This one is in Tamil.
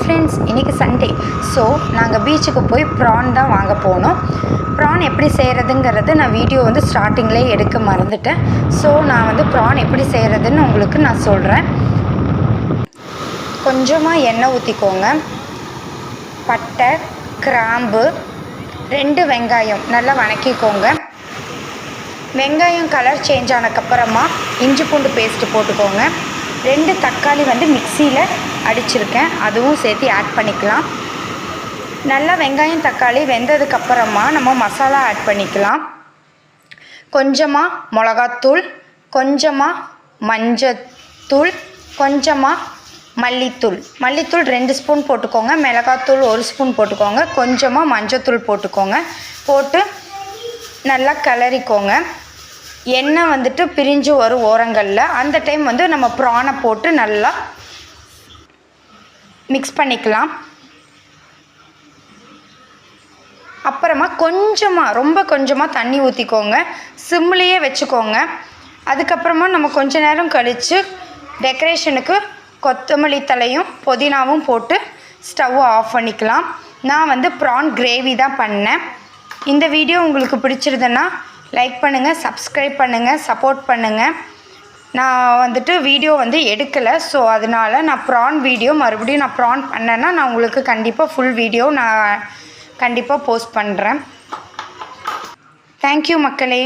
ஃப்ரெண்ட்ஸ், இன்றைக்கி சண்டே. ஸோ நாங்கள் பீச்சுக்கு போய் ப்ரான் தான் வாங்க போனோம். ப்ரான் எப்படி செய்கிறதுங்கிறது நான் வீடியோ வந்து ஸ்டார்டிங்லேயே எடுக்க மறந்துட்டேன். ஸோ நான் வந்து ப்ரான் எப்படி செய்கிறதுன்னு உங்களுக்கு நான் சொல்கிறேன். கொஞ்சமாக எண்ணெய் ஊற்றிக்கோங்க. பட்டை, கிராம்பு, 2 வெங்காயம் நல்லா வணக்கிக்கோங்க. வெங்காயம் கலர் சேஞ்ச் ஆனதுக்கப்புறமா இஞ்சி பூண்டு பேஸ்ட்டு போட்டுக்கோங்க. 2 தக்காளி வந்து மிக்சியில் அடிச்சிருக்கேன், அதுவும் சேர்த்து ஆட் பண்ணிக்கலாம். நல்லா வெங்காயம் தக்காளி வெந்ததுக்கப்புறமா நம்ம மசாலா ஆட் பண்ணிக்கலாம். கொஞ்சமாக மிளகாத்தூள், கொஞ்சமாக மஞ்சத்தூள், கொஞ்சமாக மல்லித்தூள் 2 ஸ்பூன் போட்டுக்கோங்க. மிளகாத்தூள் 1 ஸ்பூன் போட்டுக்கோங்க. கொஞ்சமாக மஞ்சத்தூள் போட்டுக்கோங்க. போட்டு நல்லா கிளறிக்கோங்க. எண்ணெய் வந்துட்டு பிரிஞ்சு வரும் ஓரங்களில். அந்த டைம் வந்து நம்ம ப்ரானை போட்டு நல்லா மிக்ஸ் பண்ணிக்கலாம். அப்புறமா ரொம்ப கொஞ்சமாக தண்ணி ஊற்றிக்கோங்க. சிம்லேயே வச்சுக்கோங்க. அதுக்கப்புறமா நம்ம கொஞ்ச நேரம் கழித்து டெக்கரேஷனுக்கு கொத்தமல்லி தலையும் புதினாவும் போட்டு ஸ்டவ்வை ஆஃப் பண்ணிக்கலாம். நான் வந்து ப்ரான் கிரேவி தான் பண்ணேன். இந்த வீடியோ உங்களுக்கு பிடிச்சிருந்ததுன்னா லைக் பண்ணுங்கள், சப்ஸ்கிரைப் பண்ணுங்கள், சப்போர்ட் பண்ணுங்கள். நான் வந்துட்டு வீடியோ வந்து எடுக்கலை. ஸோ அதனால் நான் ப்ரான் வீடியோ மறுபடியும் நான் ப்ரான் பண்ணேன்னா நான் உங்களுக்கு கண்டிப்பாக ஃபுல் வீடியோ நான் கண்டிப்பாக போஸ்ட் பண்ணுறேன். தேங்க்யூ மக்களே.